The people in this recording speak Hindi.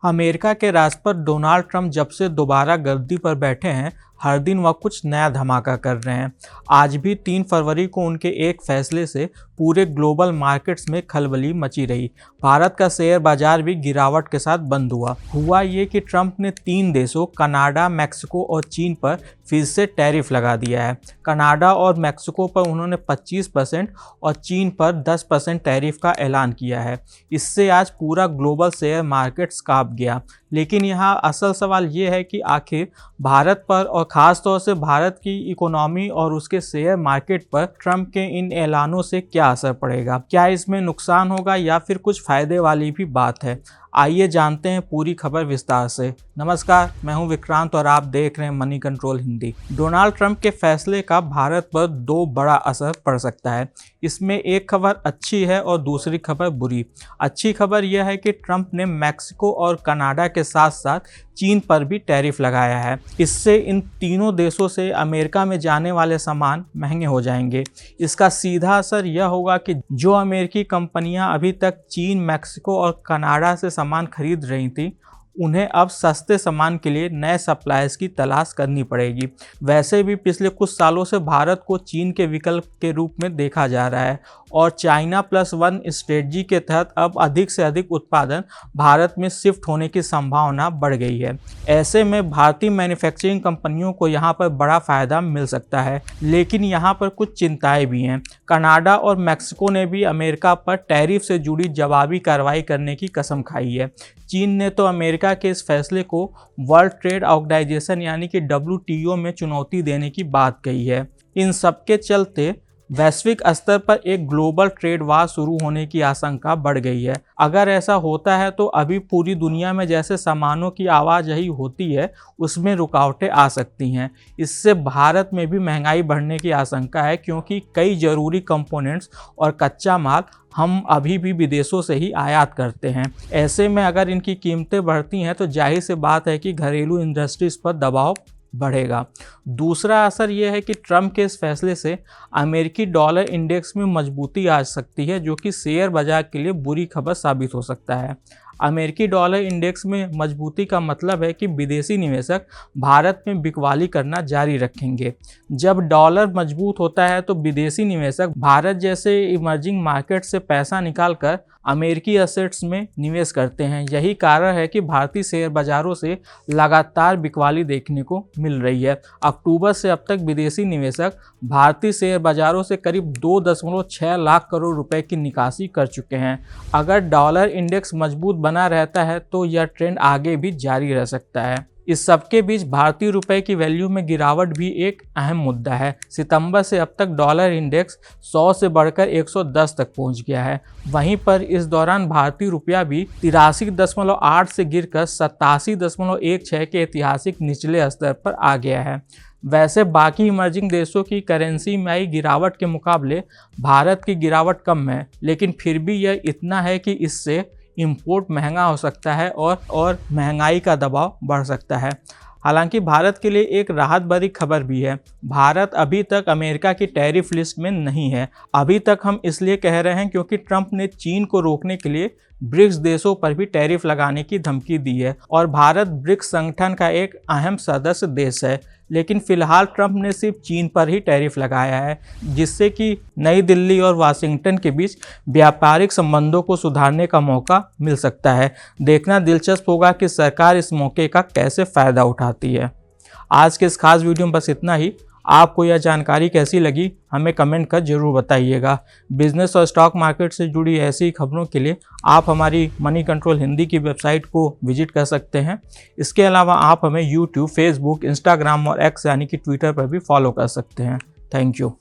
अमेरिका के राष्ट्रपति डोनाल्ड ट्रंप जब से दोबारा गद्दी पर बैठे हैं, हर दिन वह कुछ नया धमाका कर रहे हैं। आज भी 3 फरवरी को उनके एक फैसले से पूरे ग्लोबल मार्केट्स में खलबली मची रही। भारत का शेयर बाजार भी गिरावट के साथ बंद हुआ ये कि ट्रंप ने 3 देशों कनाडा, मैक्सिको और चीन पर फिर से टैरिफ लगा दिया है। कनाडा और मैक्सिको पर उन्होंने 25% और चीन पर 10% टैरिफ का ऐलान किया है। इससे आज पूरा ग्लोबल शेयर मार्केट्स कांप गया। लेकिन यहाँ असल सवाल ये है कि आखिर भारत पर और ख़ास तौर से भारत की इकोनॉमी और उसके शेयर मार्केट पर ट्रंप के इन ऐलानों से क्या असर पड़ेगा? क्या इसमें नुकसान होगा या फिर कुछ फ़ायदे वाली भी बात है? आइए जानते हैं पूरी खबर विस्तार से। नमस्कार, मैं हूं विक्रांत और आप देख रहे हैं money control Hindi. Donald Trump के फैसले का भारत पर 2 बड़ा असर पड़ सकता है। इसमें एक खबर अच्छी है और दूसरी खबर बुरी। अच्छी खबर यह है कि ट्रंप ने मैक्सिको और कनाडा के साथ साथ चीन पर भी टैरिफ लगाया है। इससे इन तीनों देशों से अमेरिका में जाने वाले सामान महंगे हो जाएंगे। इसका सीधा असर यह होगा कि जो अमेरिकी कंपनियां अभी तक चीन, मैक्सिको और कनाडा से सामान खरीद रही थी, उन्हें अब सस्ते सामान के लिए नए सप्लायर्स की तलाश करनी पड़ेगी। वैसे भी पिछले कुछ सालों से भारत को चीन के विकल्प के रूप में देखा जा रहा है और चाइना +1 स्ट्रेटजी के तहत अब अधिक से अधिक उत्पादन भारत में शिफ्ट होने की संभावना बढ़ गई है। ऐसे में भारतीय मैन्युफैक्चरिंग कंपनियों को यहाँ पर बड़ा फ़ायदा मिल सकता है, लेकिन यहाँ पर कुछ चिंताएं भी हैं। कनाडा और मैक्सिको ने भी अमेरिका पर टैरिफ से जुड़ी जवाबी कार्रवाई करने की कसम खाई है। चीन ने तो अमेरिका के इस फैसले को वर्ल्ड ट्रेड ऑर्गेनाइजेशन यानी कि WTO में चुनौती देने की बात कही है। इन सब के चलते वैश्विक स्तर पर एक ग्लोबल ट्रेड वार शुरू होने की आशंका बढ़ गई है। अगर ऐसा होता है तो अभी पूरी दुनिया में जैसे सामानों की आवाजाही होती है, उसमें रुकावटें आ सकती हैं। इससे भारत में भी महंगाई बढ़ने की आशंका है, क्योंकि कई ज़रूरी कंपोनेंट्स और कच्चा माल हम अभी भी विदेशों से ही आयात करते हैं। ऐसे में अगर इनकी कीमतें बढ़ती हैं तो जाहिर सी बात है कि घरेलू इंडस्ट्रीज पर दबाव बढ़ेगा। दूसरा असर यह है कि ट्रंप के इस फैसले से अमेरिकी डॉलर इंडेक्स में मजबूती आ सकती है, जो कि शेयर बाजार के लिए बुरी खबर साबित हो सकता है। अमेरिकी डॉलर इंडेक्स में मजबूती का मतलब है कि विदेशी निवेशक भारत में बिकवाली करना जारी रखेंगे। जब डॉलर मजबूत होता है तो विदेशी निवेशक भारत जैसे इमर्जिंग मार्केट से पैसा निकालकर अमेरिकी एसेट्स में निवेश करते हैं। यही कारण है कि भारतीय शेयर बाजारों से लगातार बिकवाली देखने को मिल रही है। अक्टूबर से अब तक विदेशी निवेशक भारतीय शेयर बाजारों से करीब 2.6 लाख करोड़ रुपए की निकासी कर चुके हैं। अगर डॉलर इंडेक्स मजबूत बना रहता है तो यह ट्रेंड आगे भी जारी रह सकता है। इस सबके बीच भारतीय रुपए की वैल्यू में गिरावट भी एक अहम मुद्दा है। सितंबर से अब तक डॉलर इंडेक्स 100 से बढ़कर 110 तक पहुंच गया है। वहीं पर इस दौरान भारतीय रुपया भी 83.8 से गिरकर 87.16 के ऐतिहासिक निचले स्तर पर आ गया है। वैसे बाकी इमर्जिंग देशों की करेंसी में आई गिरावट के मुकाबले भारत की गिरावट कम है, लेकिन फिर भी यह इतना है कि इससे इंपोर्ट महंगा हो सकता है और महंगाई का दबाव बढ़ सकता है। हालांकि भारत के लिए एक राहत भरी खबर भी है। भारत अभी तक अमेरिका की टैरिफ लिस्ट में नहीं है। अभी तक हम इसलिए कह रहे हैं क्योंकि ट्रंप ने चीन को रोकने के लिए ब्रिक्स देशों पर भी टैरिफ लगाने की धमकी दी है और भारत ब्रिक्स संगठन का एक अहम सदस्य देश है। लेकिन फिलहाल ट्रंप ने सिर्फ चीन पर ही टैरिफ लगाया है, जिससे कि नई दिल्ली और वाशिंगटन के बीच व्यापारिक संबंधों को सुधारने का मौका मिल सकता है। देखना दिलचस्प होगा कि सरकार इस मौके का कैसे फ़ायदा उठाती है। आज के इस खास वीडियो में बस इतना ही। आपको यह जानकारी कैसी लगी हमें कमेंट कर जरूर बताइएगा। बिजनेस और स्टॉक मार्केट से जुड़ी ऐसी खबरों के लिए आप हमारी मनी कंट्रोल हिंदी की वेबसाइट को विजिट कर सकते हैं। इसके अलावा आप हमें यूट्यूब, फेसबुक, इंस्टाग्राम और एक्स यानी कि ट्विटर पर भी फॉलो कर सकते हैं। Thank you.